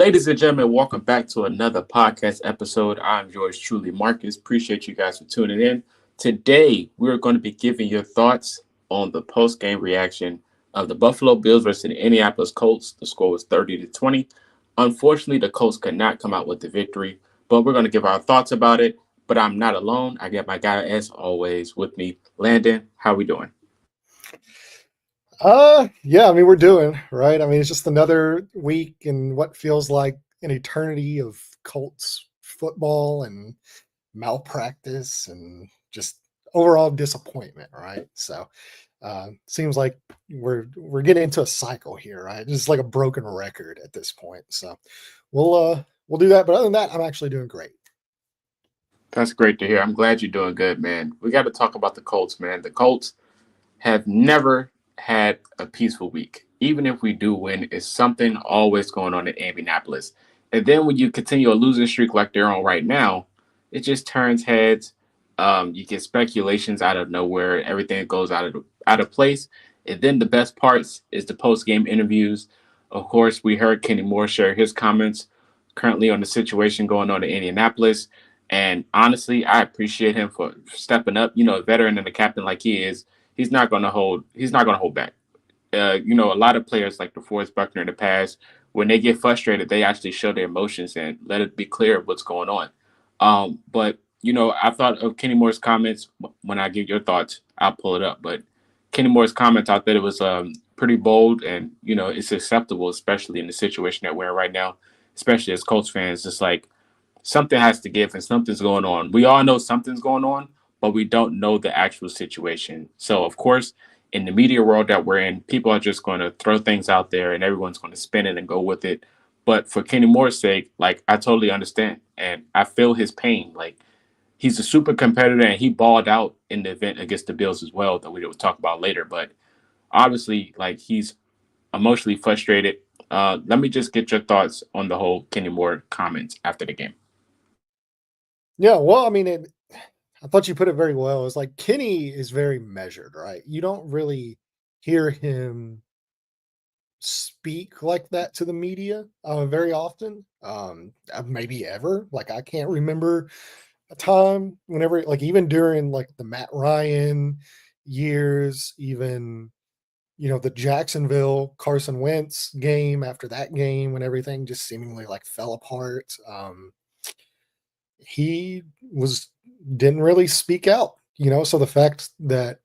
Ladies and gentlemen, welcome back to another podcast episode. I'm yours truly, Marcus. Appreciate you guys for tuning in. Today, we're going to be giving your thoughts on the post-game reaction of the Buffalo Bills versus the Indianapolis Colts. The score was 30-20. Unfortunately, the Colts could not come out with the victory, but we're going to give our thoughts about it. But I'm not alone. I got my guy, as always, with me, Landon. How we doing? Yeah, I mean, we're doing right. I mean, it's just another week in what feels like an eternity of Colts football and malpractice and just overall disappointment, right? So, seems like we're getting into a cycle here, right? It's like a broken record at this point. So, we'll do that. But other than that, I'm actually doing great. That's great to hear. I'm glad you're doing good, man. We got to talk about the Colts, man. The Colts have never had a peaceful week. Even if we do win, it's something always going on in Indianapolis. And then when you continue a losing streak like they're on right now, it just turns heads. You get speculations out of nowhere. Everything goes out of place. And then the best parts is the post game interviews. Of course, we heard Kenny Moore share his comments currently on the situation going on in Indianapolis. And honestly, I appreciate him for stepping up. You know, a veteran and a captain like he is, he's not going to hold back. A lot of players like DeForest Buckner in the past, when they get frustrated, they actually show their emotions and let it be clear what's going on. But I thought of Kenny Moore's comments. When I give your thoughts, I'll pull it up. But Kenny Moore's comments, I thought it was pretty bold, and it's acceptable, especially in the situation that we're in right now, especially as Colts fans. It's like something has to give, and something's going on. We all know something's going on, but we don't know the actual situation. So, of course, in the media world that we're in, people are just going to throw things out there and everyone's going to spin it and go with it. But for Kenny Moore's sake, like, I totally understand and I feel his pain. Like, he's a super competitor and he balled out in the event against the Bills as well, that we will talk about later. But obviously, like, he's emotionally frustrated. Let me just get your thoughts on the whole Kenny Moore comments after the game. Yeah, well, I mean, I thought you put it very well. It's like Kenny is very measured, right? You don't really hear him speak like that to the media very often, maybe ever. Like I can't remember a time whenever, like even during like the Matt Ryan years, even the Jacksonville Carson Wentz game, after that game when everything just seemingly like fell apart. He was didn't really speak out, so the fact that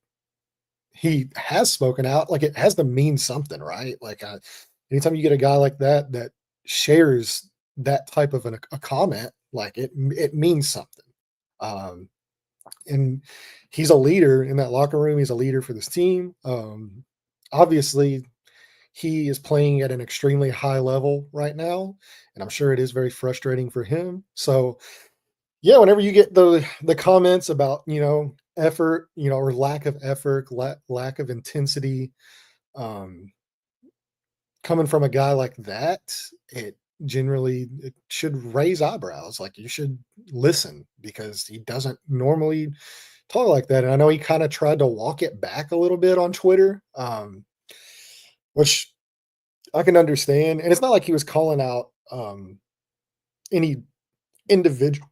he has spoken out, like it has to mean something, right? Like anytime you get a guy like that shares that type of a comment, like it means something. Um, and he's a leader in that locker room. He's a leader for this team. Obviously, he is playing at an extremely high level right now, and I'm sure it is very frustrating for him. So, yeah, whenever you get the comments about effort, or lack of effort, lack of intensity, um, coming from a guy like that, it should raise eyebrows. Like you should listen because he doesn't normally talk like that. And I know he kind of tried to walk it back a little bit on Twitter, which I can understand. And it's not like he was calling out any individual,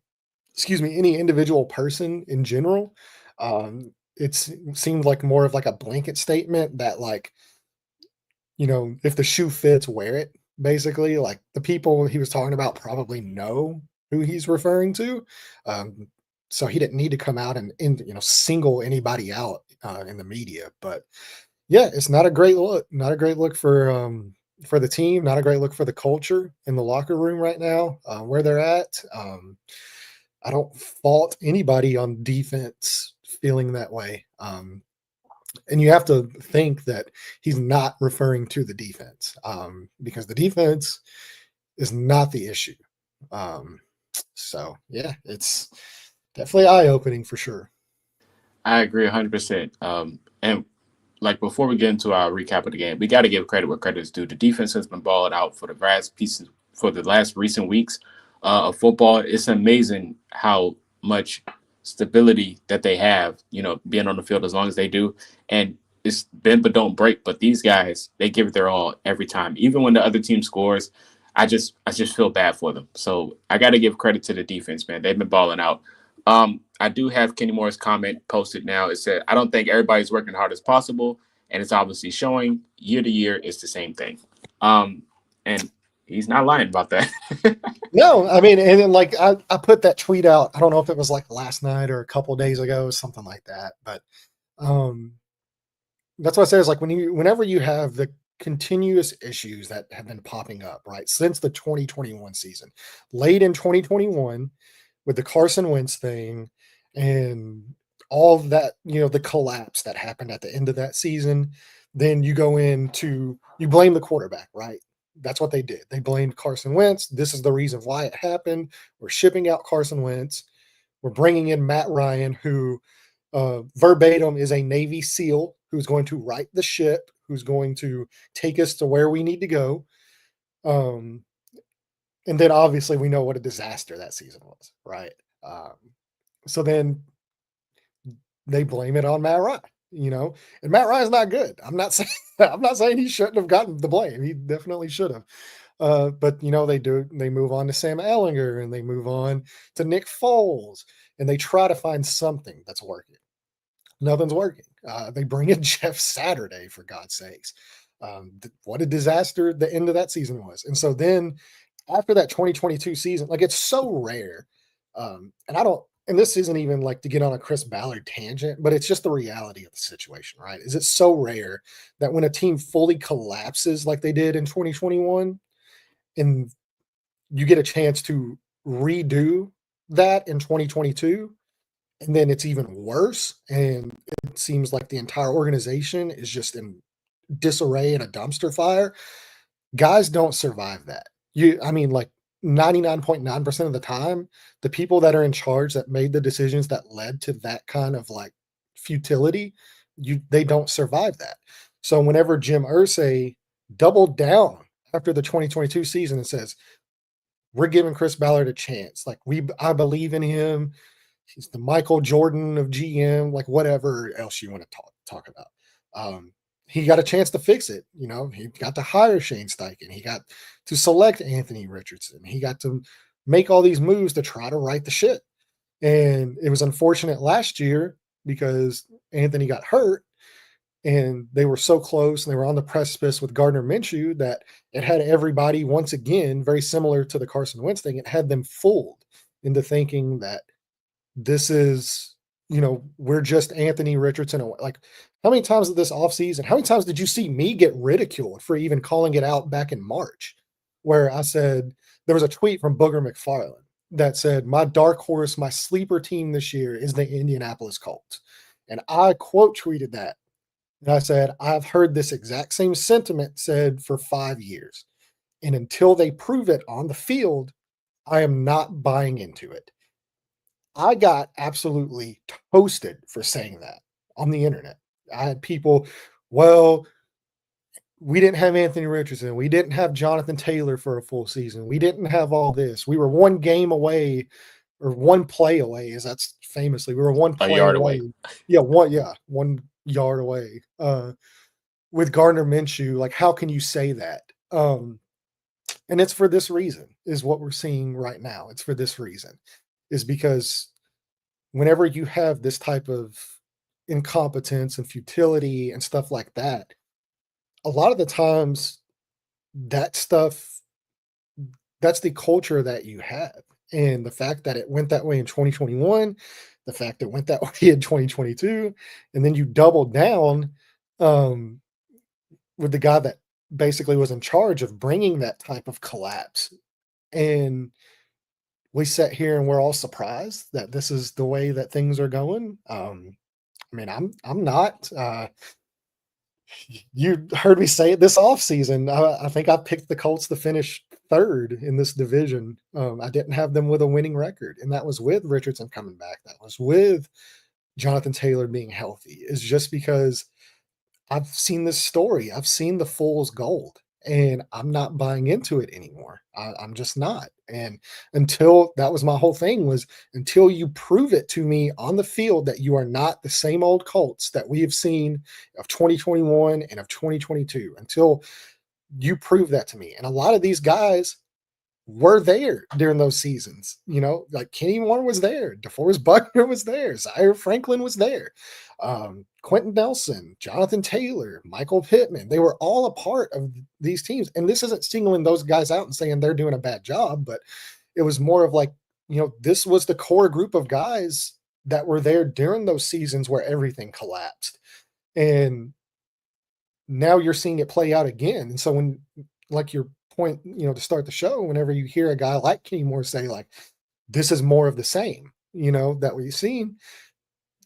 any individual person in general. It seemed like more of like a blanket statement that like, if the shoe fits, wear it. Basically, like the people he was talking about probably know who he's referring to, um, so he didn't need to come out and single anybody out in the media. But yeah, it's not a great look. Not a great look for the team. Not a great look for the culture in the locker room right now, where they're at. I don't fault anybody on defense feeling that way. And you have to think that he's not referring to the defense, because the defense is not the issue. Um, so yeah, it's definitely eye opening for sure. I agree 100%. And like before we get into our recap of the game, we got to give credit where credit is due. The defense has been balling out for the last pieces for the last recent weeks of football. It's amazing how much stability that they have, being on the field as long as they do. And it's bend but don't break. But these guys, they give it their all every time. Even when the other team scores, I just feel bad for them. So I got to give credit to the defense, man. They've been balling out. I do have Kenny Moore's comment posted now. It said, "I don't think everybody's working hard as possible, and it's obviously showing. Year to year, it's the same thing." And he's not lying about that. No, I mean, and then like I put that tweet out. I don't know if it was like last night or a couple days ago, something like that. But um, that's what I say is like whenever you have the continuous issues that have been popping up, right, since the 2021 season, late in 2021 with the Carson Wentz thing and all of that, the collapse that happened at the end of that season, then you go into you blame the quarterback, right? That's what they did. They blamed Carson Wentz. This is the reason why it happened. We're shipping out Carson Wentz. We're bringing in Matt Ryan, who verbatim is a Navy SEAL who's going to right the ship, who's going to take us to where we need to go. Um, and then obviously we know what a disaster that season was, right? Um, so then they blame it on Matt Ryan, and Matt Ryan's not good. I'm not saying I'm not saying he shouldn't have gotten the blame. He definitely should have. But they move on to Sam Ellinger and they move on to Nick Foles and they try to find something that's working. Nothing's working. They bring in Jeff Saturday, for God's sakes. What a disaster the end of that season was. And so then after that 2022 season, like it's so rare. And I don't, and this isn't even like to get on a Chris Ballard tangent, but it's just the reality of the situation, right? Is it so rare that when a team fully collapses like they did in 2021 and you get a chance to redo that in 2022, and then it's even worse and it seems like the entire organization is just in disarray and a dumpster fire. Guys don't survive that. I mean, like 99.9% of the time, the people that are in charge that made the decisions that led to that kind of like futility, they don't survive that. So whenever Jim Irsay doubled down after the 2022 season and says, we're giving Chris Ballard a chance. Like I believe in him. He's the Michael Jordan of GM, like whatever else you want to talk about. He got a chance to fix it. He got to hire Shane Steichen. He got to select Anthony Richardson. He got to make all these moves to try to right the ship. And it was unfortunate last year because Anthony got hurt and they were so close and they were on the precipice with Gardner Minshew that it had everybody once again, very similar to the Carson Wentz thing, it had them fooled into thinking that this is, we're just Anthony Richardson. Like, how many times this offseason, how many times did you see me get ridiculed for even calling it out back in March, where I said, there was a tweet from Booger McFarland that said, my dark horse, my sleeper team this year is the Indianapolis Colts. And I quote tweeted that. And I said, I've heard this exact same sentiment said for 5 years. And until they prove it on the field, I am not buying into it. I got absolutely toasted for saying that on the internet. I had people, well, we didn't have Anthony Richardson. We didn't have Jonathan Taylor for a full season. We didn't have all this. We were one game away or one play away, as that's famously, we were one A play yard away. away. Yeah, 1 yard away with Gardner Minshew. Like, how can you say that? And it's for this reason, is what we're seeing right now. It's for this reason, is because whenever you have this type of incompetence and futility and stuff like that, a lot of the times that stuff, that's the culture that you have. And the fact that it went that way in 2021, the fact that it went that way in 2022, and then you doubled down with the guy that basically was in charge of bringing that type of collapse. And we sit here and we're all surprised that this is the way that things are going. I mean, I'm not. You heard me say it this offseason. I think I picked the Colts to finish third in this division. I didn't have them with a winning record, and that was with Richardson coming back. That was with Jonathan Taylor being healthy. Is just because I've seen this story. I've seen the fool's gold, and I'm not buying into it anymore. I'm just not. And until that was my whole thing, was until you prove it to me on the field that you are not the same old Colts that we have seen of 2021 and of 2022, until you prove that to me. And a lot of these guys were there during those seasons. Like Kenny Moore was there, DeForest Buckner was there, Zaire Franklin was there, Quentin Nelson, Jonathan Taylor, Michael Pittman. They were all a part of these teams. And this isn't singling those guys out and saying they're doing a bad job, but it was more of like, this was the core group of guys that were there during those seasons where everything collapsed. And now you're seeing it play out again. And so when, like your point, to start the show, whenever you hear a guy like Kenny Moore say like, this is more of the same, that we've seen.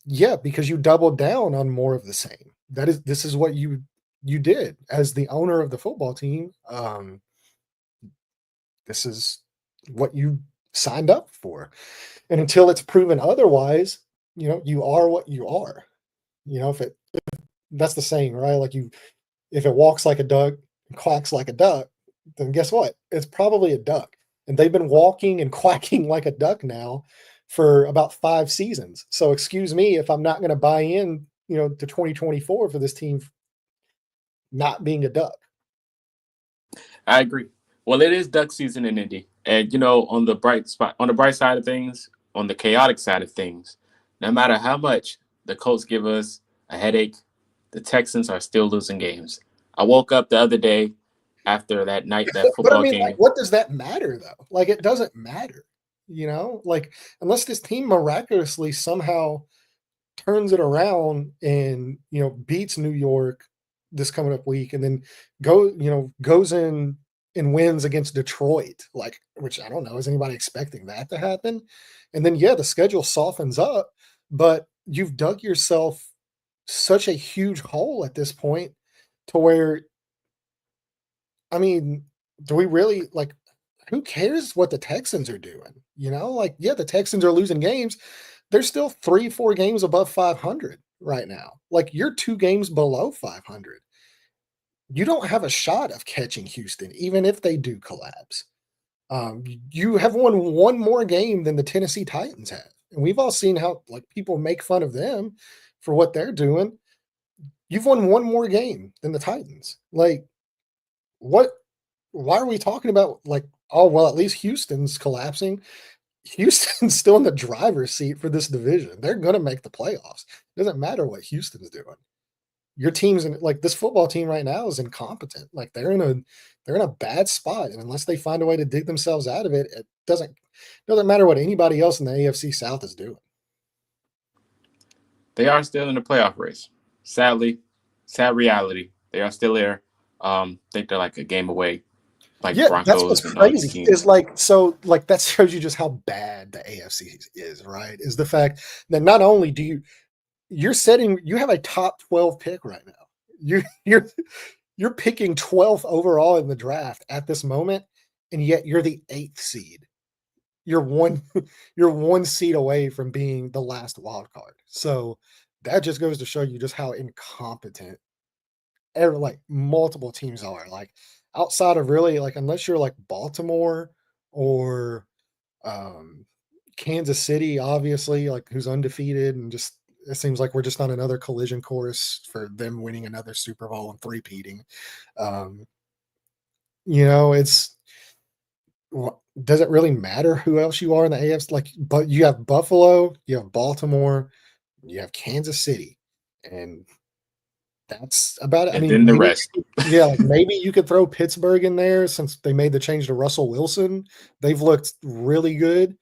Yeah, because you doubled down on more of the same. This is what you did as the owner of the football team. This is what you signed up for. And until it's proven otherwise, you are what you are. If that's the saying, right? Like if it walks like a duck and quacks like a duck, then guess what? It's probably a duck. And they've been walking and quacking like a duck now for about 5 seasons. So excuse me if I'm not going to buy in, to 2024 for this team not being a duck. I agree. Well, it is duck season in Indy, and on the bright side of things, on the chaotic side of things, no matter how much the Colts give us a headache, the Texans are still losing games. I woke up the other day after that But I football mean, game. like, what does that matter though? Like, it doesn't matter, like unless this team miraculously somehow turns it around and, beats New York this coming up week and then goes in and wins against Detroit, like, which I don't know, is anybody expecting that to happen? And then, yeah, the schedule softens up, but you've dug yourself such a huge hole at this point to where, I mean, do we really like, who cares what the Texans are doing? Like, yeah, the Texans are losing games. They're still 3-4 games above 500 right now. Like, you're 2 games below 500. You don't have a shot of catching Houston, even if they do collapse. You have won one more game than the Tennessee Titans have. And we've all seen how like people make fun of them for what they're doing. You've won one more game than the Titans. Like, what? Why are we talking about like, oh, well, at least Houston's collapsing? Houston's still in the driver's seat for this division. They're going to make the playoffs. It doesn't matter what Houston's doing. Your team's in like this football team right now is incompetent. Like they're in a bad spot. And unless they find a way to dig themselves out of it, it doesn't matter what anybody else in the AFC South is doing. They are still in the playoff race. Sadly, sad reality. They are still there. I think they're like a game away, like Yeah, that's what's Broncos and all these crazy. teams. Is like so like that shows you just how bad the AFC is, right? Is the fact that not only do you have a top 12 pick right now. You're picking 12th overall in the draft at this moment, and yet you're the 8th seed. You're one seed away from being the last wild card. So that just goes to show you just how incompetent like multiple teams are. Like outside of really like unless you're like Baltimore or Kansas City, obviously, like who's undefeated and just it seems like we're just on another collision course for them winning another Super Bowl and three-peating. Um, it's does it really matter who else you are in the AFC? Like, but you have Buffalo, you have Baltimore, you have Kansas City, and that's about it. I And mean, then the rest. yeah, like maybe you could throw Pittsburgh in there since they made the change to Russell Wilson. They've looked really good.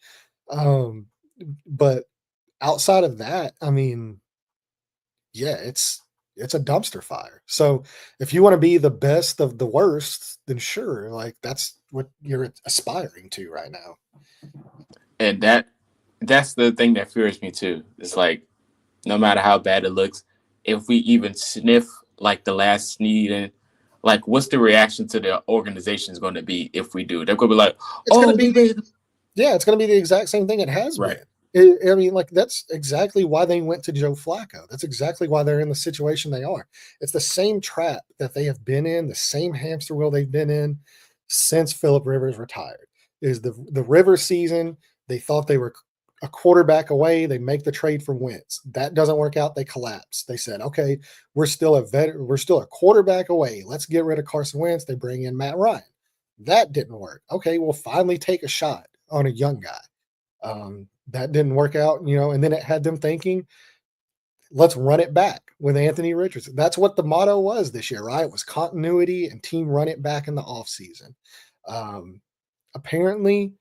But outside of that, I mean, yeah, it's a dumpster fire. So if you want to be the best of the worst, then sure, like that's what you're aspiring to right now. And that's the thing that fears me too. It's like no matter how bad it looks, if we even sniff like the last sneeze, and like what's the reaction to the organization is going to be if we do? They're going to be like, It's going "Oh, to we be made Yeah, it's going to be the exact same thing it has right." been. I mean, like that's exactly why they went to Joe Flacco. That's exactly why they're in the situation they are. It's the same trap that they have been in, the same hamster wheel they've been in since Philip Rivers retired. Is the Rivers season? They thought they were a quarterback away. They make the trade for Wentz. That doesn't work out. They collapse. They said, "Okay, we're still a quarterback away. Let's get rid of Carson Wentz." They bring in Matt Ryan. That didn't work. Okay, we'll finally take a shot on a young guy. That didn't work out, and then it had them thinking, let's run it back with Anthony Richardson. That's what the motto was this year, right? It was continuity and team run it back in the offseason. Apparently,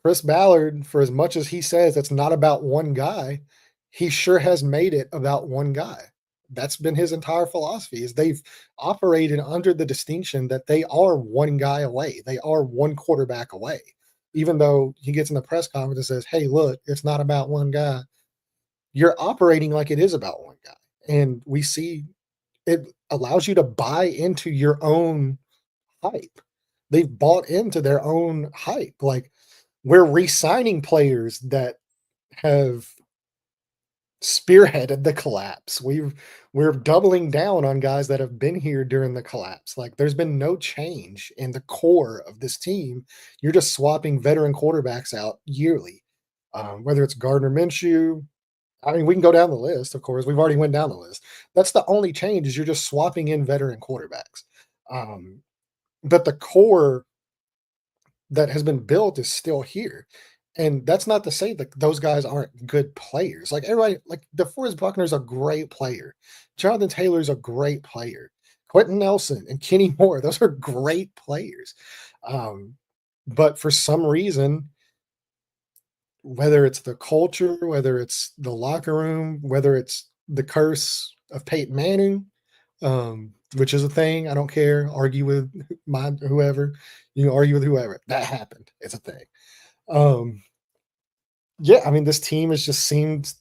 Chris Ballard, for as much as he says it's not about one guy, he sure has made it about one guy. That's been his entire philosophy is they've operated under the distinction that they are one guy away. They are one quarterback away. Even though he gets in the press conference and says, hey, look, it's not about one guy. You're operating like it is about one guy. And we see it allows you to buy into your own hype. They've bought into their own hype. Like we're re-signing players that have spearheaded the collapse. We're doubling down on guys that have been here during the collapse. Like there's been no change in the core of this team. You're just swapping veteran quarterbacks out yearly. Whether it's Gardner Minshew, I mean, we can go down the list, of course. We've already went down the list. That's the only change is you're just swapping in veteran quarterbacks. But the core that has been built is still here. And that's not to say that those guys aren't good players. Like everybody, like DeForest Buckner's a great player. Jonathan Taylor's a great player. Quentin Nelson and Kenny Moore, those are great players. But for some reason, whether it's the culture, whether it's the locker room, whether it's the curse of Peyton Manning, which is a thing. I don't care. Argue with whoever. You can argue with whoever. That happened. It's a thing. Yeah, I mean, this team has just seemed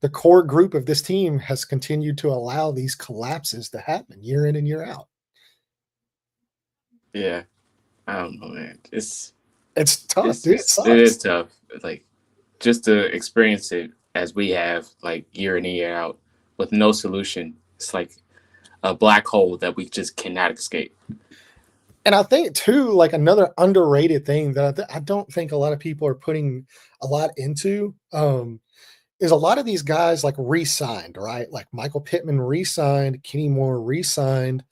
the core group of this team has continued to allow these collapses to happen year in and year out. Yeah, I don't know, man. It's tough, dude. It it is sucks. tough. Like just to experience it as we have, like year in and year out, with no solution. It's like a black hole that we just cannot escape. And I think too, like another underrated thing that I don't think a lot of people are putting a lot into is a lot of these guys like re-signed, right? Like Michael Pittman re-signed, Kenny Moore re-signed,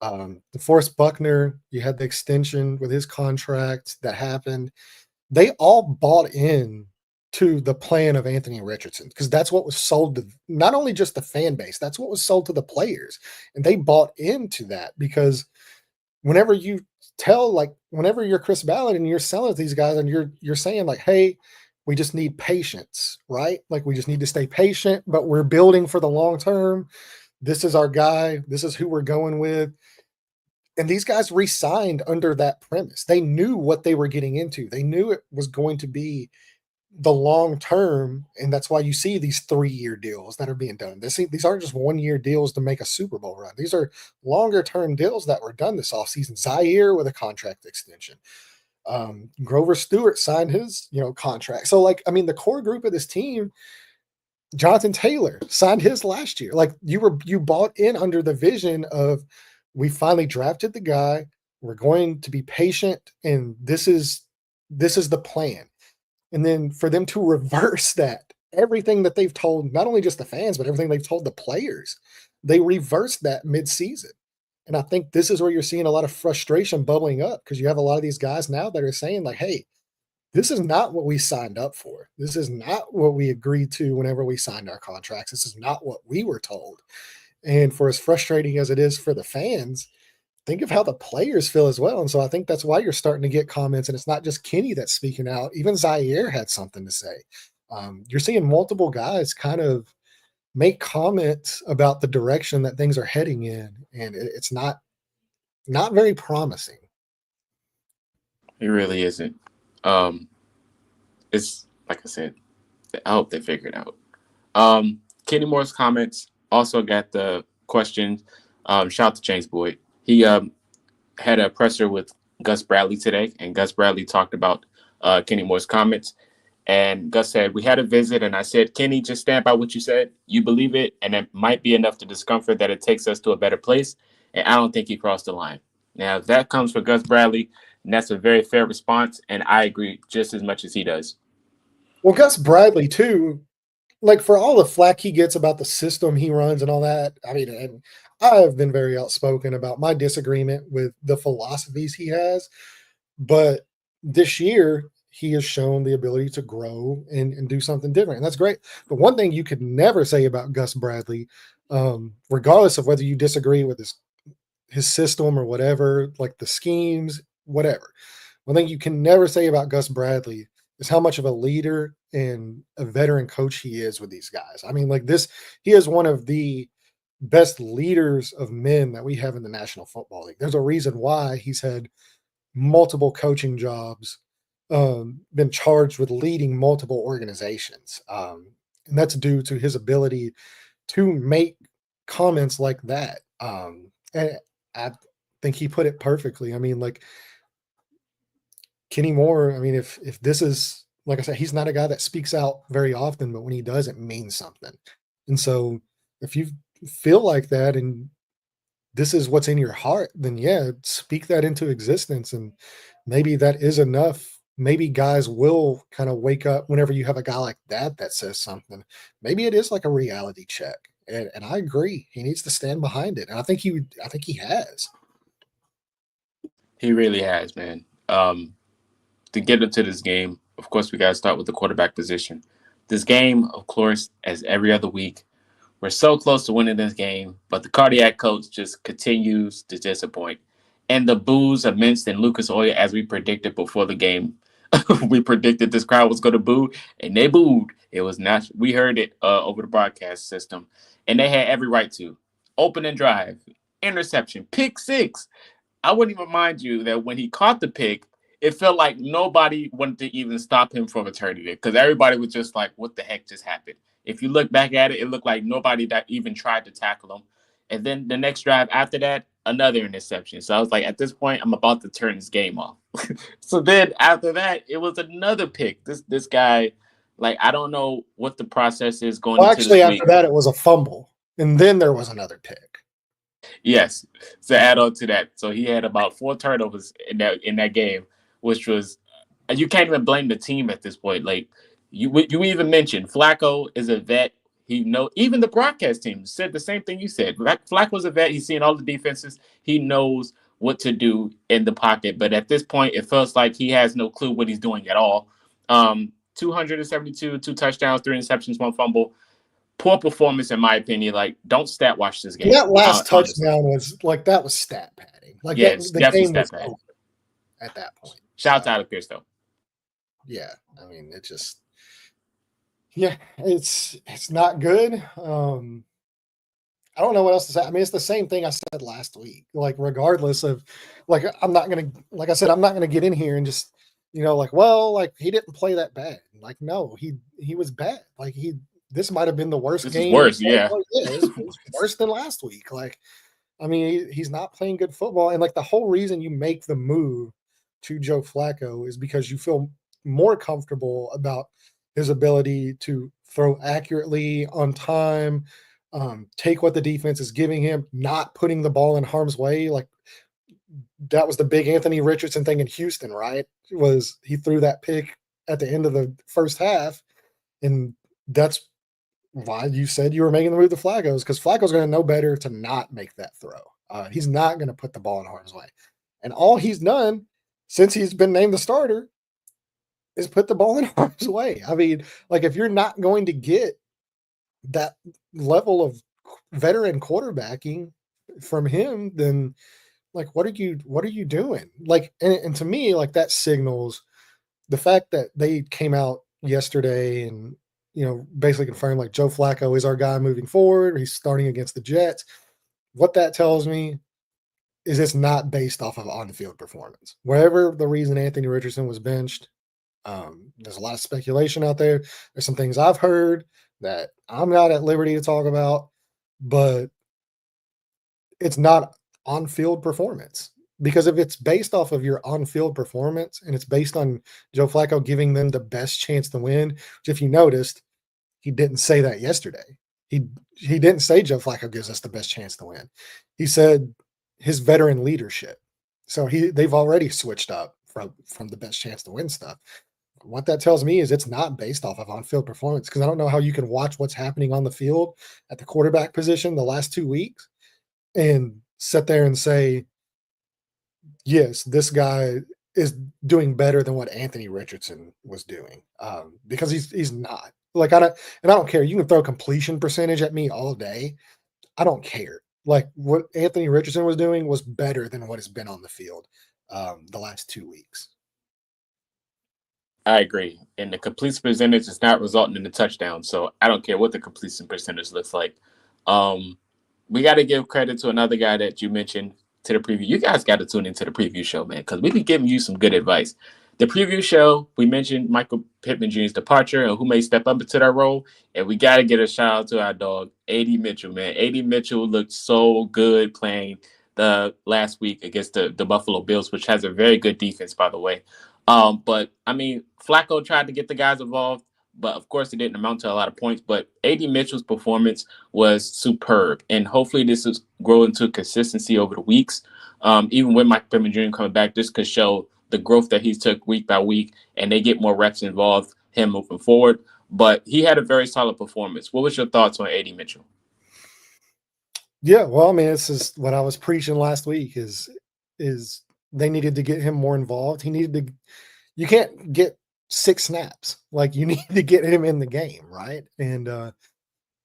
DeForest Buckner, you had the extension with his contract that happened. They all bought in to the plan of Anthony Richardson because that's what was sold to not only just the fan base, that's what was sold to the players. And they bought into that because whenever you're Chris Ballard and you're selling to these guys and you're saying like, hey, we just need patience, right? Like we just need to stay patient, but we're building for the long term. This is our guy. This is who we're going with. And these guys re-signed under that premise. They knew what they were getting into. They knew it was going to be the long term, and that's why you see these 3-year deals that are being done. These aren't just 1-year deals to make a Super Bowl run. These are longer term deals that were done this offseason. Zaire with a contract extension. Grover Stewart signed his, contract. So, like, I mean, the core group of this team, Jonathan Taylor signed his last year. Like, you bought in under the vision of we finally drafted the guy. We're going to be patient, and this is the plan. And then for them to reverse that, everything that they've told, not only just the fans, but everything they've told the players, they reversed that midseason. And I think this is where you're seeing a lot of frustration bubbling up because you have a lot of these guys now that are saying, like, hey, this is not what we signed up for. This is not what we agreed to whenever we signed our contracts. This is not what we were told. And for as frustrating as it is for the fans, think of how the players feel as well. And so I think that's why you're starting to get comments. And it's not just Kenny that's speaking out. Even Zaire had something to say. You're seeing multiple guys kind of make comments about the direction that things are heading in. And it's not very promising. It really isn't. Um, it's like I said, I hope they figure it out. Kenny Moore's comments also got the question. Shout out to James Boyd. He had a presser with Gus Bradley today, and Gus Bradley talked about Kenny Moore's comments. And Gus said, we had a visit, and I said, Kenny, just stand by what you said. You believe it, and it might be enough to discomfort that it takes us to a better place. And I don't think he crossed the line. Now, if that comes from Gus Bradley, and that's a very fair response, and I agree just as much as he does. Well, Gus Bradley, too, like for all the flack he gets about the system he runs and all that, I mean, and I have been very outspoken about my disagreement with the philosophies he has, but this year he has shown the ability to grow and do something different, and that's great. But one thing you could never say about Gus Bradley, regardless of whether you disagree with his system or whatever, like the schemes, whatever. One thing you can never say about Gus Bradley is how much of a leader and a veteran coach he is with these guys. I mean, like this, he is one of the best leaders of men that we have in the National Football League. There's a reason why he's had multiple coaching jobs, been charged with leading multiple organizations. And that's due to his ability to make comments like that. And I think he put it perfectly. I mean, like Kenny Moore, I mean, if this is like I said, he's not a guy that speaks out very often, but when he does, it means something. And so if you feel like that and this is what's in your heart, then yeah, speak that into existence. And maybe that is enough. Maybe guys will kind of wake up whenever you have a guy like that that says something. Maybe it is like a reality check. And I agree. He needs to stand behind it. And I think he has. He really has, man. To get into this game, of course, we got to start with the quarterback position. This game, of course, as every other week, we're so close to winning this game, but the cardiac coach just continues to disappoint. And the boos are minced in Lucas Oil as we predicted before the game. We predicted this crowd was going to boo, and they booed. It was not. We heard it over the broadcast system, and they had every right to. Opening drive, interception, pick six. I wouldn't even mind you that when he caught the pick, it felt like nobody wanted to even stop him from returning it because everybody was just like, what the heck just happened? If you look back at it, it looked like nobody that even tried to tackle him. And then the next drive after that, another interception. So I was like, at this point, I'm about to turn this game off. So then after that, it was another pick. This guy, like, I don't know what the process is going Well, into actually, this after week. that, it was a fumble. And then there was another pick. Yes, to add on to that, so he had about four turnovers in that game, which was you can't even blame the team at this point. Like you even mentioned Flacco is a vet. He know even the broadcast team said the same thing you said. Flacco's a vet. He's seen all the defenses. He knows what to do in the pocket. But at this point, it feels like he has no clue what he's doing at all. 272, two touchdowns, three interceptions, one fumble. Poor performance, in my opinion. Like, don't stat watch this And game. that last Honestly. touchdown was like that was stat padding. Like Yeah, that it's the definitely game step was back. over at that point. Shout out to So Tyler Pierce, though. yeah, I mean it just yeah, it's not good. I don't know what else to say. I mean, it's the same thing I said last week. Like, regardless of, like, I'm not gonna, like I said, I'm not gonna get in here and just, like, well, like he didn't play that bad. Like, no, he was bad. Like this might have been the worst This is game. worse, yeah. Yeah, it was worse than last week. Like, I mean, he's not playing good football, and like the whole reason you make the move to Joe Flacco is because you feel more comfortable about his ability to throw accurately on time, take what the defense is giving him, not putting the ball in harm's way. Like that was the big Anthony Richardson thing in Houston, right? Was he threw that pick at the end of the first half, and that's why you said you were making the move to Flacco's because Flacco's going to know better to not make that throw. He's not going to put the ball in harm's way, and all he's done since he's been named the starter is put the ball in harm's way. I mean, like if you're not going to get that level of veteran quarterbacking from him, then like what are you doing? Like, and to me, like that signals the fact that they came out yesterday and basically confirmed like Joe Flacco is our guy moving forward. He's starting against the Jets. What that tells me is it's not based off of on-field performance. Wherever the reason Anthony Richardson was benched, there's a lot of speculation out there. There's some things I've heard that I'm not at liberty to talk about, but it's not on-field performance. Because if it's based off of your on-field performance and it's based on Joe Flacco giving them the best chance to win, which if you noticed, he didn't say that yesterday. He didn't say Joe Flacco gives us the best chance to win. He said his veteran leadership. So they've already switched up from the best chance to win stuff. what that tells me is it's not based off of on-field performance, because I don't know how you can watch what's happening on the field at the quarterback position the last 2 weeks and sit there and say, yes, this guy is doing better than what Anthony Richardson was doing, because he's not. Like, I don't care. You can throw completion percentage at me all day. I don't care. Like, what Anthony Richardson was doing was better than what has been on the field the last 2 weeks. I agree. And the completion percentage is not resulting in a touchdown. So I don't care what the completion percentage looks like. Um, we got to give credit to another guy that you mentioned to the preview. You guys got to tune into the preview show, man, because we be giving you some good advice. The preview show, we mentioned Michael Pittman Jr.'s departure and who may step up into that role. And we got to get a shout out to our dog, A.D. Mitchell, man. A.D. Mitchell looked so good playing the last week against the Buffalo Bills, which has a very good defense, by the way. But I mean, Flacco tried to get the guys involved, but of course it didn't amount to a lot of points. But A.D. Mitchell's performance was superb, and hopefully this is grow into consistency over the weeks. Even with Mike Pittman Jr. coming back, this could show the growth that he's took week by week, and they get more reps involved him moving forward. But he had a very solid performance. What was your thoughts on A.D. Mitchell? Yeah, well, I mean, this is what I was preaching last week is they needed to get him more involved. He needed to you can't get 6 snaps. Like, you need to get him in the game, right? And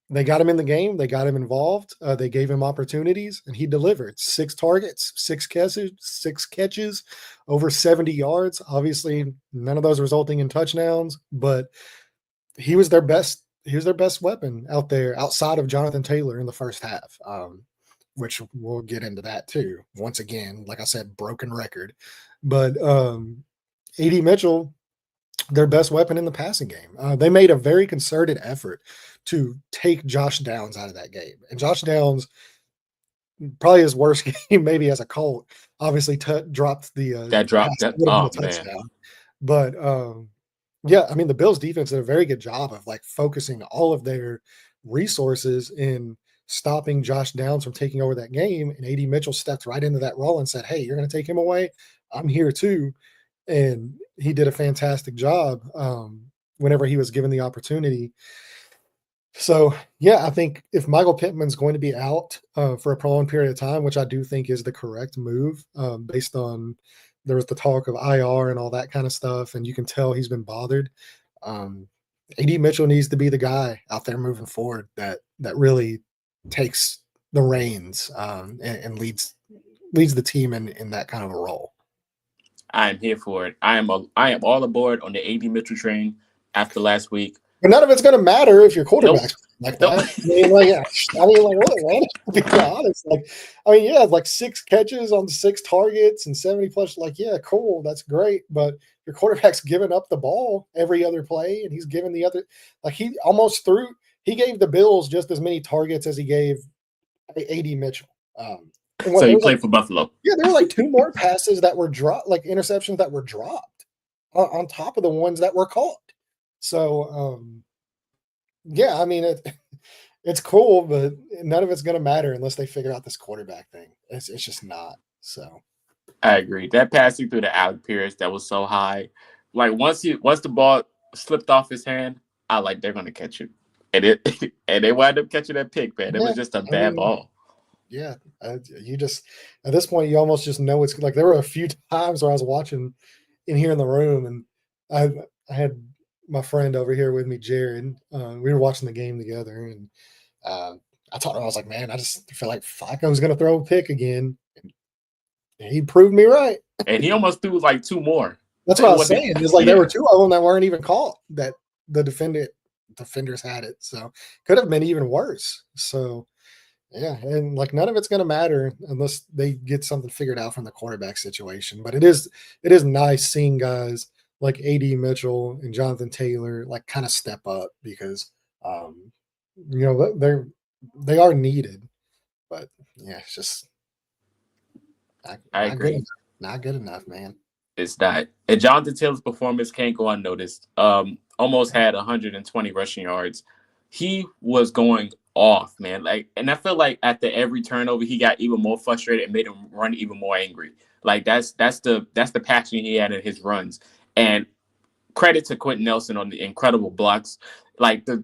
they got him in the game, they got him involved, they gave him opportunities, and he delivered. 6 targets, 6 catches, over 70 yards. Obviously, none of those resulting in touchdowns, but he was their best weapon out there outside of Jonathan Taylor in the first half, which we'll get into that too. Once again, like I said, broken record. But A.D. Mitchell, their best weapon in the passing game. They made a very concerted effort to take Josh Downs out of that game. And Josh Downs, probably his worst game maybe as a Colt, obviously dropped the That drop, pass, that would have oh been a man, touchdown. But yeah, I mean, the Bills defense did a very good job of like focusing all of their resources in stopping Josh Downs from taking over that game. And A.D. Mitchell stepped right into that role and said, "Hey, you're going to take him away. I'm here too." And he did a fantastic job whenever he was given the opportunity. So, yeah, I think if Michael Pittman's going to be out for a prolonged period of time, which I do think is the correct move based on there was the talk of IR and all that kind of stuff, and you can tell he's been bothered. A.D. Mitchell needs to be the guy out there moving forward that really takes the reins and leads the team in that kind of a role. I am here for it. I am all aboard on the A.D. Mitchell train after last week. But none of it's going to matter if your Nope. quarterback's like that. I mean, like what, man? To be honest, like, I mean, yeah, like 6 catches on 6 targets and 70 plus. Like, yeah, cool, that's great. But your quarterback's giving up the ball every other play, and he's giving the other. Like, he almost threw. He gave the Bills just as many targets as he gave A.D. Mitchell. And what So there he was like, played for Buffalo. yeah, there were like 2 more passes that were dropped, like interceptions that were dropped on top of the ones that were caught. So, yeah, I mean, it's cool, but none of it's going to matter unless they figure out this quarterback thing. It's just not. So, I agree. That passing through the Alec Pierce that was so high. Like once the ball slipped off his hand, I like they're gonna catch it. And it and they wound up catching that pick, man. It yeah, was just a I bad mean, ball. yeah, you just at this point you almost just know it's like there were a few times where I was watching in here in the room, and I had my friend over here with me, Jared. We were watching the game together, and uh, I told him, I was like, man, I just feel like Flacco's going to throw a pick again. And he proved me right. And he almost threw like 2 more. That's It what I was wasn't saying. It's like there yeah. were 2 of them that weren't even caught that the defenders had it. So could have been even worse. So yeah, and like none of it's going to matter unless they get something figured out from the quarterback situation. But it is nice seeing guys like A.D. Mitchell and Jonathan Taylor like kind of step up because you know they are needed. But yeah, it's just I not good agree. enough. Not good enough, man. It's not. And Jonathan Taylor's performance can't go unnoticed. Almost had 120 rushing yards. He was going off, man. Like, and I feel like after every turnover, he got even more frustrated and made him run even more angry. Like that's the passion he had in his runs. And credit to Quentin Nelson on the incredible blocks. Like the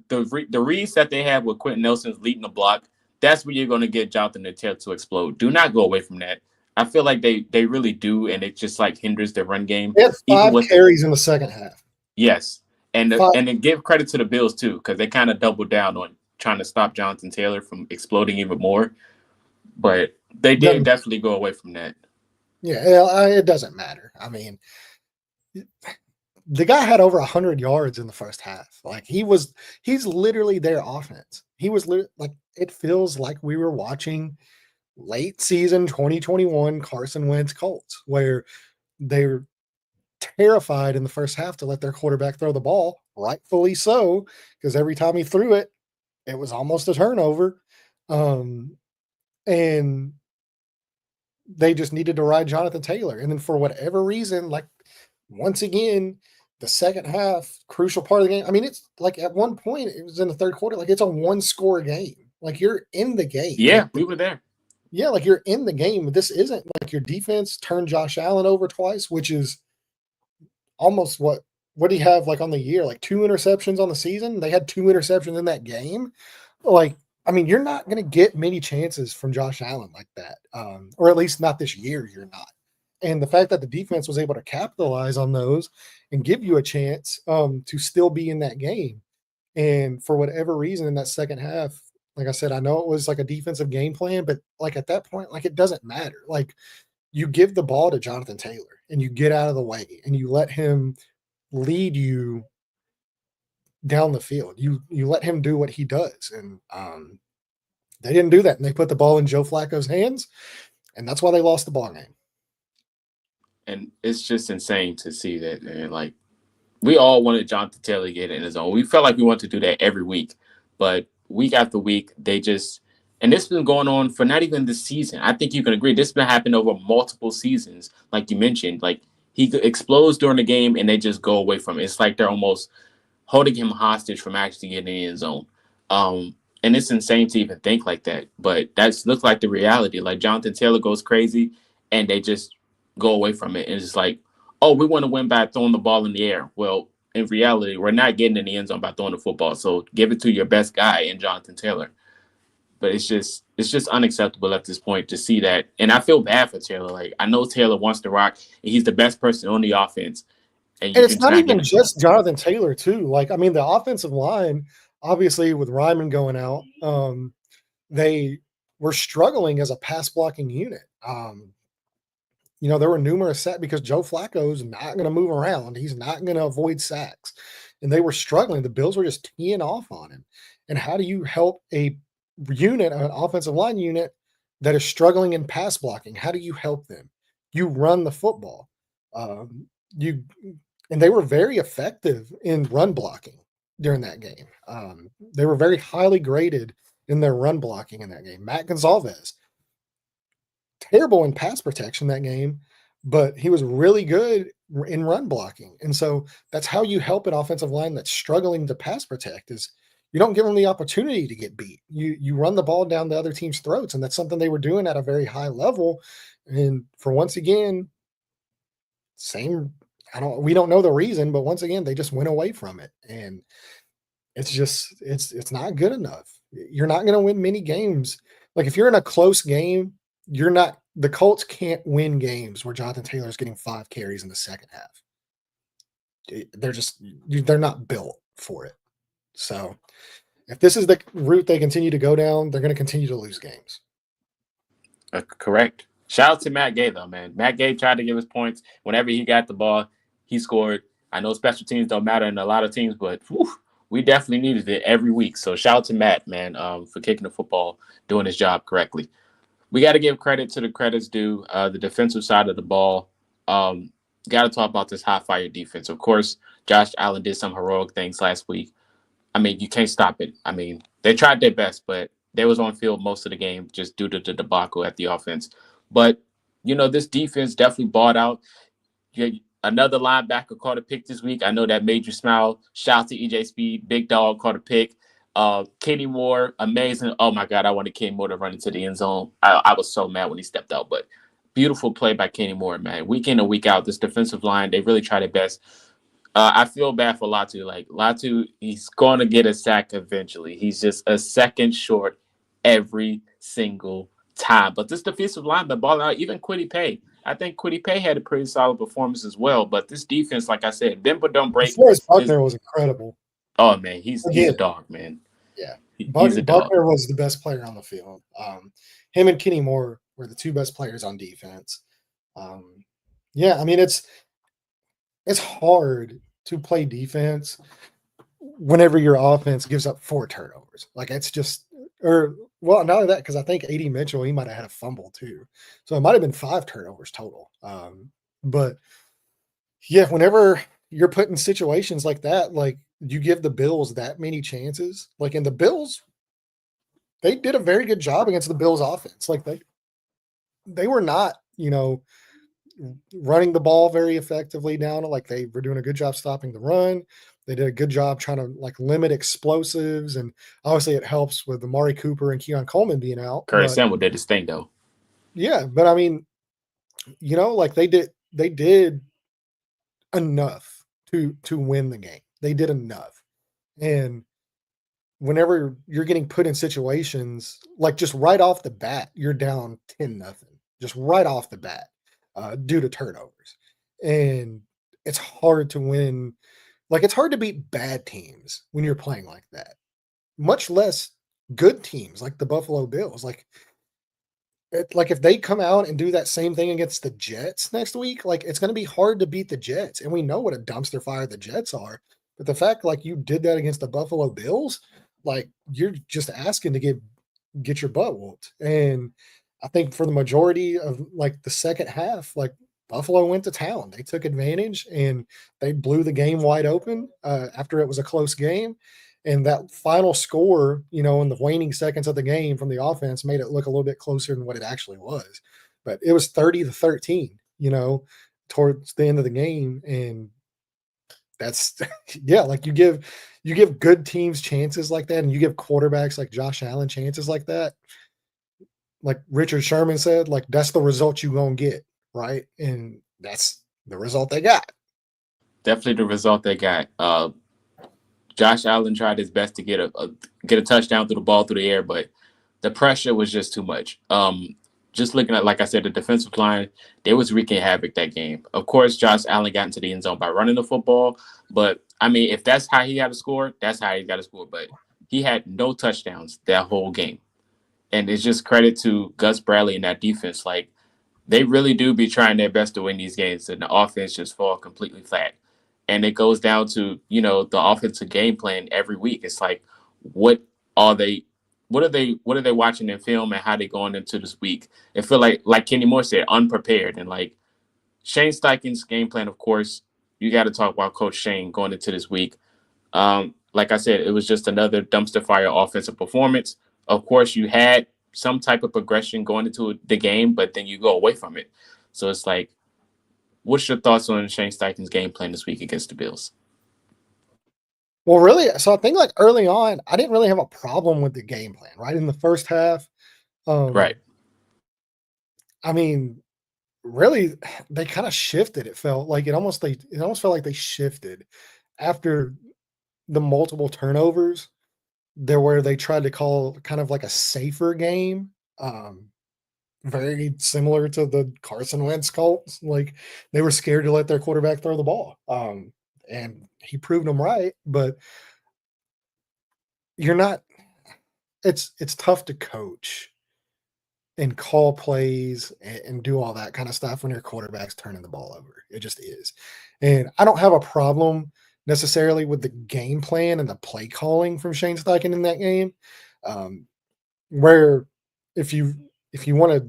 reads that they have with Quentin Nelson's leading the block, that's where you're going to get Jonathan Taylor to explode. Do not go away from that. I feel like they really do, and it just like hinders their run game. They had Even 5 with carries in the second half. yes, Five. and then give credit to the Bills too, because they kind of doubled down on trying to stop Jonathan Taylor from exploding even more. But they did Doesn't, definitely go away from that. yeah, it doesn't matter. I mean, the guy had over 100 yards in the first half. Like he's literally their offense. He was like, it feels like we were watching late season 2021 Carson Wentz Colts, where they're terrified in the first half to let their quarterback throw the ball, rightfully so, because every time he threw it, it was almost a turnover. And they just needed to ride Jonathan Taylor. And then for whatever reason, like once again, the second half, crucial part of the game. I mean, it's like at one point, it was in the third quarter, like it's a 1-score game. Like you're in the game. Yeah, Like we were there. yeah, like you're in the game. This isn't like your defense turned Josh Allen over twice, which is almost what do you have like on the year? Like 2 interceptions on the season. They had 2 interceptions in that game. Like, I mean, you're not going to get many chances from Josh Allen like that, or at least not this year. You're not. And the fact that the defense was able to capitalize on those and give you a chance to still be in that game. And for whatever reason, in that second half, like I said, I know it was like a defensive game plan, but like at that point, like it doesn't matter. Like you give the ball to Jonathan Taylor and you get out of the way and you let him lead you down the field. You let him do what he does. And they didn't do that. And they put the ball in Joe Flacco's hands. And that's why they lost the ball game. And it's just insane to see that. And like, we all wanted Jonathan Taylor to get in his own. We felt like we wanted to do that every week. But week after week, they just, and this has been going on for not even this season. I think you can agree. This has been happening over multiple seasons. Like you mentioned, like he explodes during the game and they just go away from it. It's like they're almost holding him hostage from actually getting in his zone. And it's insane to even think like that. But that's looks like the reality. Like Jonathan Taylor goes crazy and they just go away from it. And it's like, oh, we want to win by throwing the ball in the air. Well, in reality, we're not getting in the end zone by throwing the football. So give it to your best guy in Jonathan Taylor. But it's just unacceptable at this point to see that. And I feel bad for Taylor. Like I know Taylor wants to rock and he's the best person on the offense. And And you're it's just not not even getting it. just Jonathan Taylor, too. Like, I mean, the offensive line, obviously, with Ryman going out, they were struggling as a pass blocking unit. There were numerous sacks because Joe Flacco's not going to move around. He's not going to avoid sacks. And they were struggling. The Bills were just teeing off on him. And how do you help a unit, an offensive line unit that is struggling in pass blocking? How do you help them? You run the football. You and they were very effective in run blocking during that game. They were very highly graded in their run blocking in that game. Matt Gonzalez, terrible in pass protection that game, but he was really good in run blocking. And so that's how you help an offensive line that's struggling to pass protect is you don't give them the opportunity to get beat. You run the ball down the other team's throats, and that's something they were doing at a very high level. And for once again, we don't know the reason, but once again, they just went away from it. And it's not good enough. You're not going to win many games. Like if you're in a close game, the Colts can't win games where Jonathan Taylor is getting 5 carries in the second half. They're not built for it. So if this is the route they continue to go down, they're going to continue to lose games. Correct. Shout out to Matt Gay, though, man. Matt Gay tried to give us points. Whenever he got the ball, he scored. I know special teams don't matter in a lot of teams, but we definitely needed it every week. So shout out to Matt, man, for kicking the football, doing his job correctly. We got to give credit to the credits due. The defensive side of the ball. Got to talk about this hot fire defense. Of course, Josh Allen did some heroic things last week. I mean, you can't stop it. I mean, they tried their best, but they was on field most of the game just due to the debacle at the offense. But, this defense definitely bought out. Another linebacker caught a pick this week. I know that made you smile. Shout out to EJ Speed. Big dog caught a pick. Kenny Moore, amazing. Oh, my God, I wanted Kenny Moore to run into the end zone. I was so mad when he stepped out. But beautiful play by Kenny Moore, man. Week in and week out, this defensive line, they really try their best. I feel bad for Latu. Like Latu, he's going to get a sack eventually. He's just a second short every single time. But this defensive line, the ball out, even Quiddy Pay. I think Quiddy Pay had a pretty solid performance as well. But this defense, like I said, bend but don't break. DeForest Is Buckner was incredible. oh man, he's a Again, dog, man. yeah, He's a dog. Buckner was the best player on the field. Him and Kenny Moore were the two best players on defense. Um, yeah, I mean it's hard to play defense whenever your offense gives up 4 turnovers. Like it's just, or well, not only that, because I think AD Mitchell, he might have had a fumble too. So it might have been 5 turnovers total. But yeah, whenever you're put in situations like that, like you give the Bills that many chances, like and the Bills, they did a very good job against the Bills offense. Like they were not, running the ball very effectively down. Like they were doing a good job stopping the run. They did a good job trying to like limit explosives, and obviously it helps with Amari Cooper and Keon Coleman being out. Curtis But Samuel did his thing though. yeah, but I mean, like they did enough to win the game. They did enough, and whenever you're getting put in situations like just right off the bat, you're down 10-0, just right off the bat, due to turnovers. And it's hard to win. Like it's hard to beat bad teams when you're playing like that, much less good teams like the Buffalo Bills. Like if they come out and do that same thing against the Jets next week, like it's going to be hard to beat the Jets. And we know what a dumpster fire the Jets are. But the fact like you did that against the Buffalo Bills, like you're just asking to get your butt whooped. And I think for the majority of like the second half, like Buffalo went to town. They took advantage and they blew the game wide open after it was a close game. And that final score, in the waning seconds of the game from the offense made it look a little bit closer than what it actually was. But it was 30-13, towards the end of the game. And that's yeah, like you give good teams chances like that, and you give quarterbacks like Josh Allen chances like that. Like Richard Sherman said, like that's the result you gonna get, right? And that's the result they got. Definitely the result they got. Josh Allen tried his best to get a touchdown through the ball through the air, but the pressure was just too much. Just looking at, like I said, the defensive line, they was wreaking havoc that game. Of course, Josh Allen got into the end zone by running the football, but I mean, if that's how he got to score, that's how he got to score. But he had no touchdowns that whole game, and it's just credit to Gus Bradley and that defense. Like they really do be trying their best to win these games, and the offense just fall completely flat. And it goes down to the offensive game plan every week. It's like, what are they? What are they watching in film, and how they going into this week? It feel like Kenny Moore said, unprepared. And like Shane Steichen's game plan, of course, you got to talk about Coach Shane going into this week. Like I said, it was just another dumpster fire offensive performance. Of course, you had some type of progression going into the game, but then you go away from it. So it's like, what's your thoughts on Shane Steichen's game plan this week against the Bills? Well, really, so I think like early on, I didn't really have a problem with the game plan, right? In the first half, Right. um, I mean, really, they kind of shifted. It felt like it almost felt like they shifted after the multiple turnovers. There where they tried to call kind of like a safer game. Very similar to the Carson Wentz Colts. Like they were scared to let their quarterback throw the ball. And he proved them right, but you're not it's tough to coach and call plays and do all that kind of stuff when your quarterback's turning the ball over. It just is. And I don't have a problem necessarily with the game plan and the play calling from Shane Steichen in that game. Um, where if you want to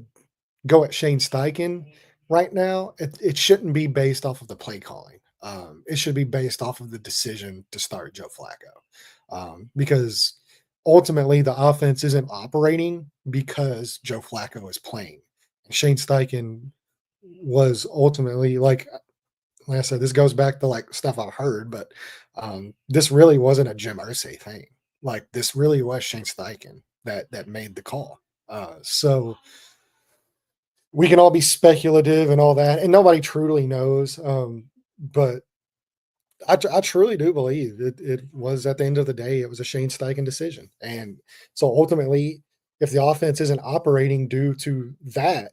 go at Shane Steichen right now, it shouldn't be based off of the play calling. It should be based off of the decision to start Joe Flacco, because ultimately the offense isn't operating because Joe Flacco is playing. And Shane Steichen was ultimately like I said, this goes back to like stuff I've heard, but this really wasn't a Jim Irsay thing. Like this really was Shane Steichen that made the call. So we can all be speculative and all that, and nobody truly knows. But I truly do believe it was at the end of the day, it was a Shane Steichen decision. And so ultimately, if the offense isn't operating due to that,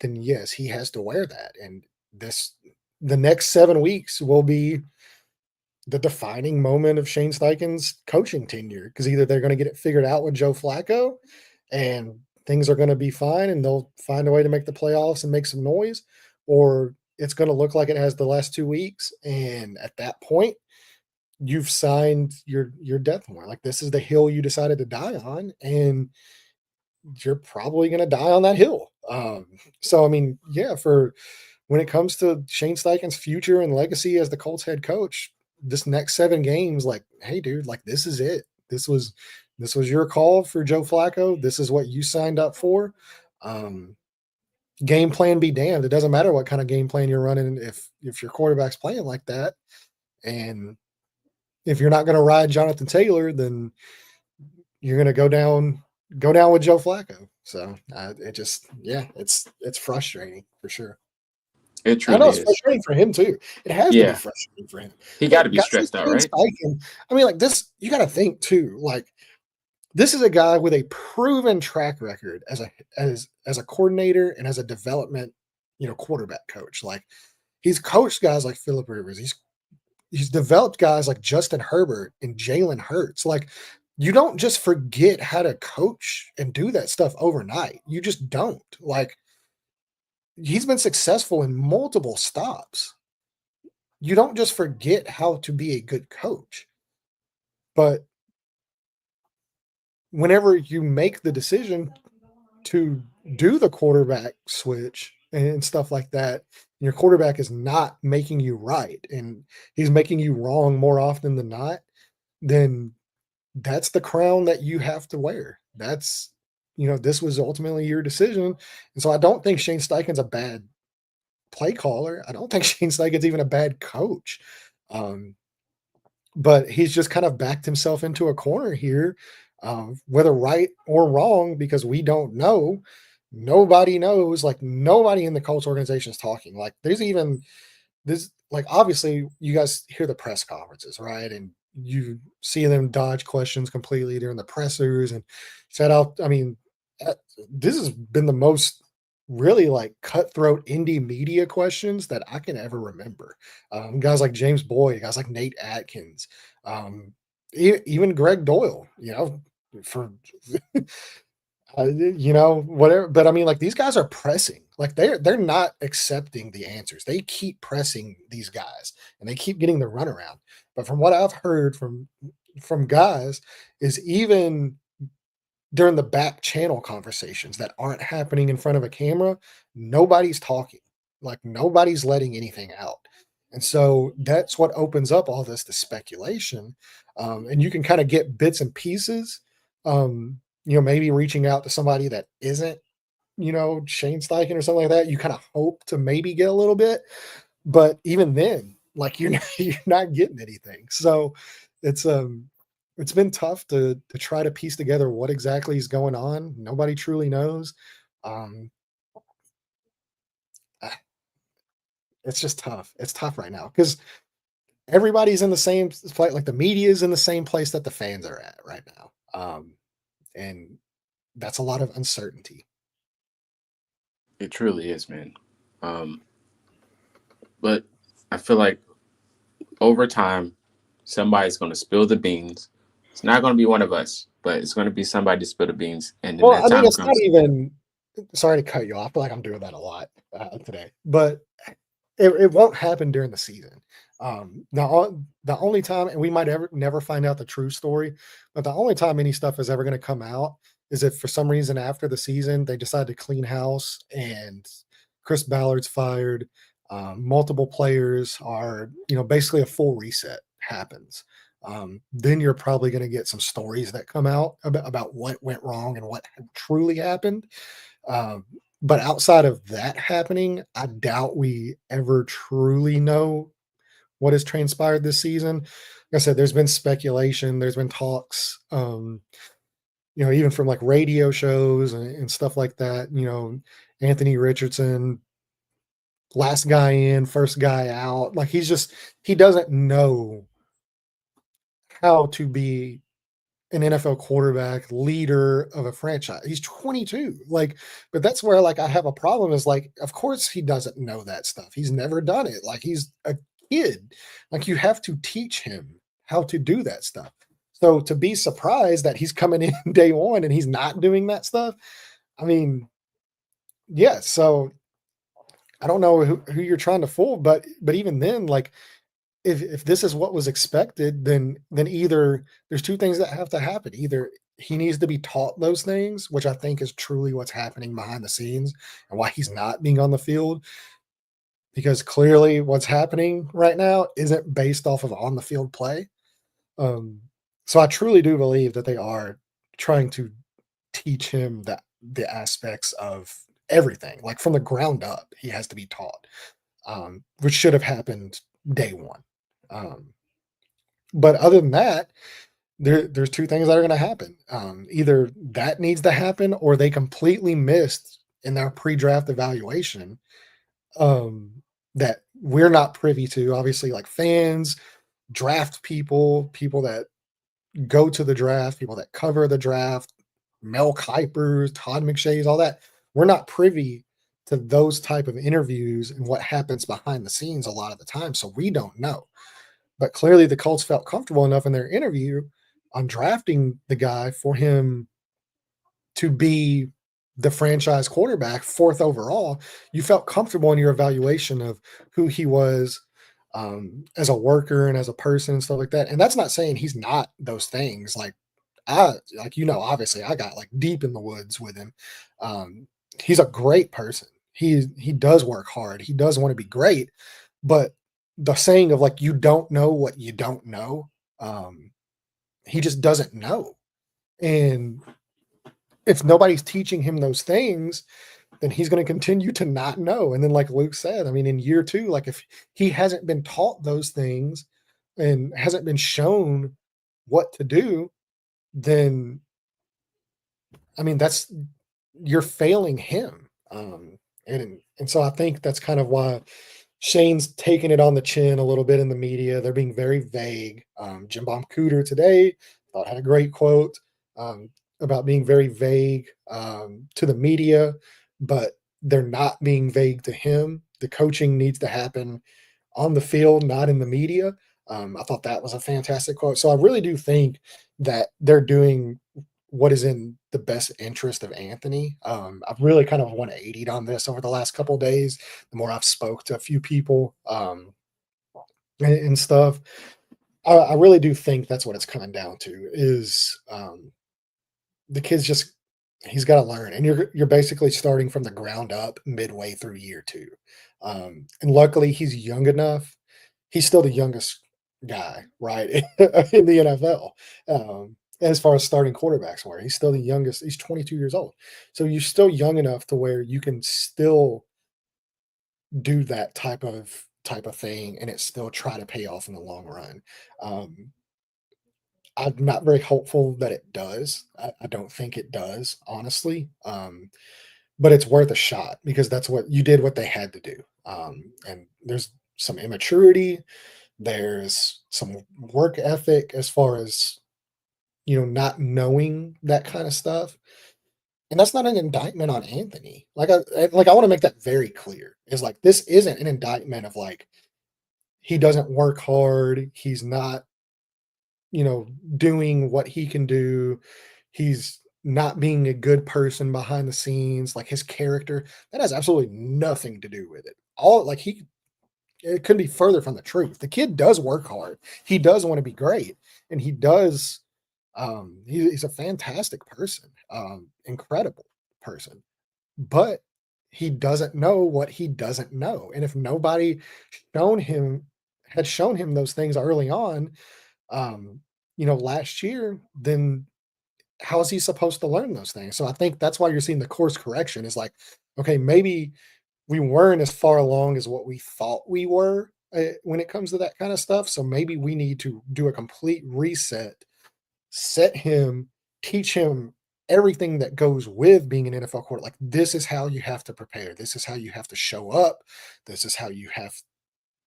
then yes, he has to wear that. And this the next 7 weeks will be the defining moment of Shane Steichen's coaching tenure because either they're going to get it figured out with Joe Flacco and things are going to be fine and they'll find a way to make the playoffs and make some noise, or it's going to look like it has the last 2 weeks. And at that point, you've signed your death warrant. Like this is the hill you decided to die on, and you're probably going to die on that hill. So I mean, yeah, for when it comes to Shane Steichen's future and legacy as the Colts head coach, this next 7 games, like, hey, dude, like this is it. This was your call for Joe Flacco. This is what you signed up for. Um, Game plan be damned. It doesn't matter what kind of game plan you're running if your quarterback's playing like that, and if you're not going to ride Jonathan Taylor, then you're going to go down with Joe Flacco. So it just yeah, it's frustrating for sure. It I know truly it's is. frustrating for him too. It has to be Yeah, frustrating for him. he got Like to be guys like stressed out, Shane right? Steichen, I mean, like this, you got to think too. Like this is a guy with a proven track record as a coordinator and as a development, quarterback coach. Like he's coached guys like Philip Rivers. He's developed guys like Justin Herbert and Jalen Hurts. Like you don't just forget how to coach and do that stuff overnight. You just don't. Like he's been successful in multiple stops. You don't just forget how to be a good coach. But whenever you make the decision to do the quarterback switch and stuff like that, your quarterback is not making you right and he's making you wrong more often than not, then that's the crown that you have to wear. This was ultimately your decision. And so I don't think Shane Steichen's a bad play caller. I don't think Shane Steichen's even a bad coach. Um, but he's just kind of backed himself into a corner here, whether right or wrong, because we don't know. Nobody knows. Like nobody in the Colts organization is talking. Like there's even this. Like obviously, you guys hear the press conferences, right? And you see them dodge questions completely during the pressers and set out. I mean, this has been the most really like cutthroat indie media questions that I can ever remember. Guys like James Boyd, guys like Nate Atkins, even Greg Doyle, for whatever. But I mean, like these guys are pressing. Like they're not accepting the answers. They keep pressing these guys, and they keep getting the runaround. But from what I've heard from guys, is even during the back channel conversations that aren't happening in front of a camera, nobody's talking. Like nobody's letting anything out. And so that's what opens up all this to speculation. And you can kind of get bits and pieces, maybe reaching out to somebody that isn't, Shane Steichen or something like that. You kind of hope to maybe get a little bit, but even then, like you're not getting anything. So it's it's been tough to try to piece together what exactly is going on. Nobody truly knows. Um, ah, it's just tough. It's tough right now because everybody's in the same place. Like the media is in the same place that the fans are at right now, and that's a lot of uncertainty. It truly is, man. Um, but I feel like over time, somebody's going to spill the beans. It's not going to be one of us, but it's going to be somebody to spill the beans, and then Well, that I mean, time it's not comes. even. Sorry to cut you off. I feel like I'm doing that a lot today, but it won't happen during the season. The only time, and we might ever never find out the true story, but the only time any stuff is ever going to come out is if for some reason after the season they decide to clean house and Chris Ballard's fired, multiple players are, basically a full reset happens. Then you're probably going to get some stories that come out about what went wrong and what truly happened. Um, but outside of that happening, I doubt we ever truly know what has transpired this season. Like I said, there's been speculation, there's been talks, even from like radio shows and stuff like that. Anthony Richardson last guy in, first guy out. Like he doesn't know how to be an NFL quarterback, leader of a franchise. He's 22. Like, but that's where like I have a problem is like, of course he doesn't know that stuff. He's never done it. Like he's a kid. Like you have to teach him how to do that stuff. So to be surprised that he's coming in day one and he's not doing that stuff, I mean, yeah. So I don't know who you're trying to fool, but even then, like if this is what was expected, then either there's two things that have to happen. Either he needs to be taught those things, which I think is truly what's happening behind the scenes and why he's not being on the field, because clearly what's happening right now isn't based off of on the field play. Um, so I truly do believe that they are trying to teach him the aspects of everything, like from the ground up, he has to be taught, which should have happened day one. Um, but other than that, there's two things that are going to happen. Either that needs to happen, or they completely missed in their pre-draft evaluation um, that we're not privy to. Obviously, like fans, draft people that go to the draft, people that cover the draft, Mel Kipers, Todd McShay's, all that. We're not privy to those type of interviews and what happens behind the scenes a lot of the time, so we don't know. But clearly, the Colts felt comfortable enough in their interview on drafting the guy for him to be the franchise quarterback, fourth overall. You felt comfortable in your evaluation of who he was as a worker and as a person and stuff like that. And that's not saying he's not those things. Obviously, I got like deep in the woods with him. He's a great person. He does work hard. He does want to be great, but the saying of like you don't know what you don't know, he just doesn't know. And if nobody's teaching him those things, then he's going to continue to not know. And then, like Luke said, I mean, in year two, like if he hasn't been taught those things and hasn't been shown what to do, then I mean, that's you're failing him. And so I think that's kind of why Shane's taking it on the chin a little bit in the media. They're being very vague. Jim Bob Cooter today thought had a great quote about being very vague to the media, but they're not being vague to him. The coaching needs to happen on the field, not in the media. I thought that was a fantastic quote. So I really do think that they're doing what is in the best interest of Anthony. I've really kind of 180'd on this over the last couple of days. The more I've spoke to a few people and stuff, I really do think that's what it's coming down to is the kid's just he's got to learn, and you're basically starting from the ground up midway through year two. And luckily, he's young enough. He's still the youngest guy, right, in the NFL. As far as starting quarterbacks were, he's still the youngest. He's 22 years old, so you're still young enough to where you can still do that type of thing, and it still try to pay off in the long run. Um, I'm not very hopeful that it does. I don't think it does, honestly. But it's worth a shot because that's what you did, what they had to do. And there's some immaturity, there's some work ethic as far as not knowing that kind of stuff. And that's not an indictment on Anthony. I want to make that very clear. Is like this isn't an indictment of like he doesn't work hard, he's not doing what he can do. He's not being a good person behind the scenes, like his character. That has absolutely nothing to do with it. It couldn't be further from the truth. The kid does work hard. He does want to be great, and he does. He's a fantastic person, incredible person, but he doesn't know what he doesn't know. And if nobody shown him had shown him those things early on, last year, then how is he supposed to learn those things? So I think that's why you're seeing the course correction is like, okay, maybe we weren't as far along as what we thought we were when it comes to that kind of stuff. So maybe we need to do a complete reset, set him, teach him everything that goes with being an NFL quarterback. Like, this is how you have to prepare. This is how you have to show up. This is how you have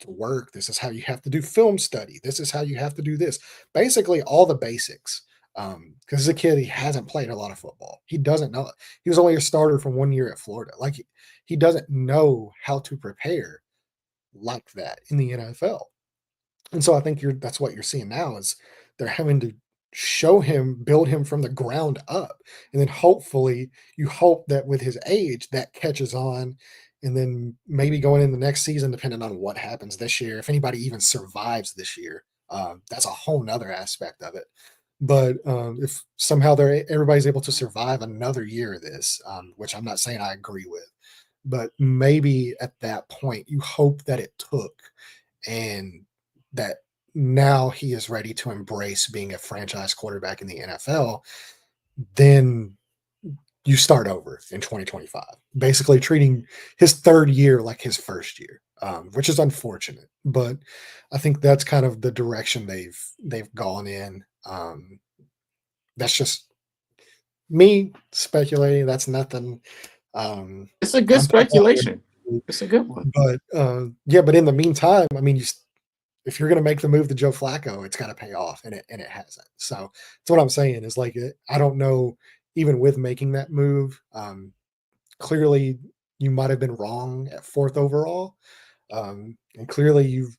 to work. This is how you have to do film study. This is how you have to do this. Basically, all the basics. Because as a kid, he hasn't played a lot of football. He doesn't know. He was only a starter from 1 year at Florida. Like, he doesn't know how to prepare like that in the NFL. And so I think that's what you're seeing now is they're having to show him, build him from the ground up. And then hopefully you hope that with his age that catches on. And then maybe going in the next season, depending on what happens this year, if anybody even survives this year, that's a whole nother aspect of it. But if somehow everybody's able to survive another year of this, which I'm not saying I agree with, but maybe at that point you hope that it took and that now he is ready to embrace being a franchise quarterback in the NFL, then you start over in 2025, basically treating his third year like his first year, which is unfortunate. But I think that's kind of the direction they've gone in. That's just me speculating. That's nothing. It's a good I'm not speculation. It's a good one. But yeah, but in the meantime, I mean, if you're going to make the move to Joe Flacco, it's got to pay off, and it hasn't. So that's what I'm saying is like I don't know. Even with making that move, clearly you might have been wrong at fourth overall, and clearly you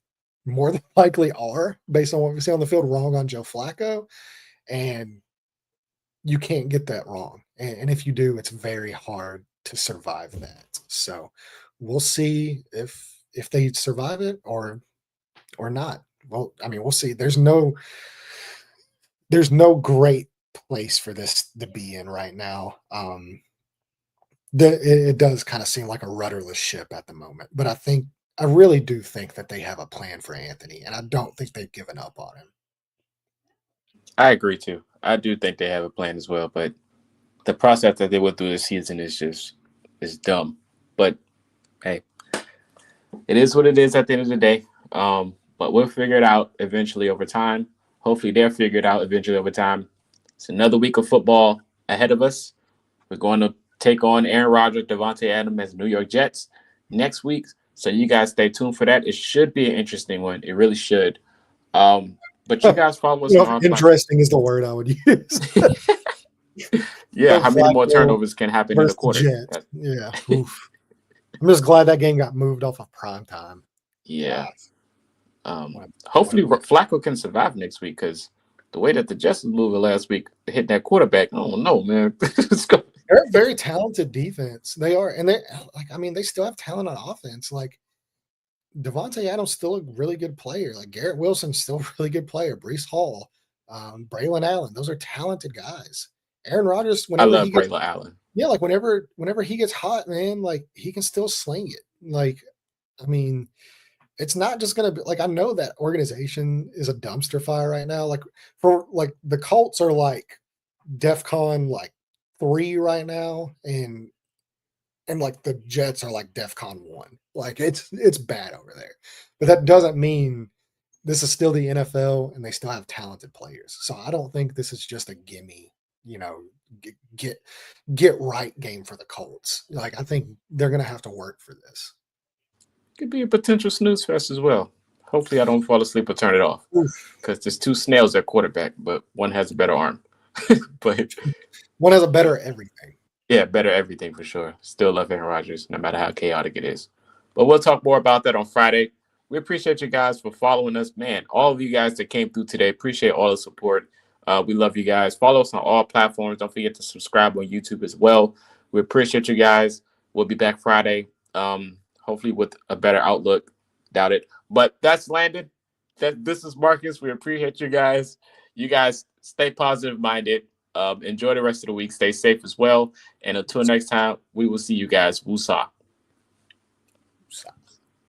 more than likely are based on what we see on the field wrong on Joe Flacco, and you can't get that wrong. And if you do, it's very hard to survive that. So we'll see if they survive it or not. Well, I mean, we'll see. There's no great place for this to be in right now. It does kind of seem like a rudderless ship at the moment, but I really do think that they have a plan for Anthony, and I don't think they've given up on him. I agree too. I do think they have a plan as well, but the process that they went through this season is dumb. But hey, it is what it is at the end of the day. But we'll figure it out eventually over time. Hopefully they'll figure it out eventually over time. It's another week of football ahead of us. We're going to take on Aaron Rodgers, Devontae Adams as New York Jets next week. So you guys stay tuned for that. It should be an interesting one. It really should. But you guys follow us on our interesting is the word I would use. Yeah, how many more turnovers can happen in a quarter? Yeah. Oof. I'm just glad that game got moved off of prime time. Yeah. Hopefully Flacco can survive next week because the way that the Jets was moving last week, hitting that quarterback, I don't know, man. They're a very talented defense. They are, and they still have talent on offense. Like Devontae Adams still a really good player. Like Garrett Wilson's still a really good player. Breece Hall, Braylon Allen, those are talented guys. Aaron Rodgers, I love Braylon Allen. Yeah, like whenever he gets hot, man, like he can still sling it. Like, I mean, it's not just gonna be like I know that organization is a dumpster fire right now. Like for like the Colts are like DEFCON like 3 right now, and like the Jets are like DEFCON 1. Like it's bad over there. But that doesn't mean this is still the NFL and they still have talented players. So I don't think this is just a gimme, get right game for the Colts. Like I think they're gonna have to work for this. Could be a potential snooze fest as well. Hopefully I don't fall asleep or turn it off because there's 2 snails at quarterback, but one has a better arm. But one has a better everything. Yeah, better everything for sure. Still love Aaron Rodgers, no matter how chaotic it is. But we'll talk more about that on Friday. We appreciate you guys for following us. Man, all of you guys that came through today, appreciate all the support. We love you guys. Follow us on all platforms. Don't forget to subscribe on YouTube as well. We appreciate you guys. We'll be back Friday, hopefully with a better outlook. Doubt it. But that's Landon. This is Marcus. We appreciate you guys. You guys stay positive-minded. Enjoy the rest of the week. Stay safe as well. And until next time, we will see you guys. Woosah.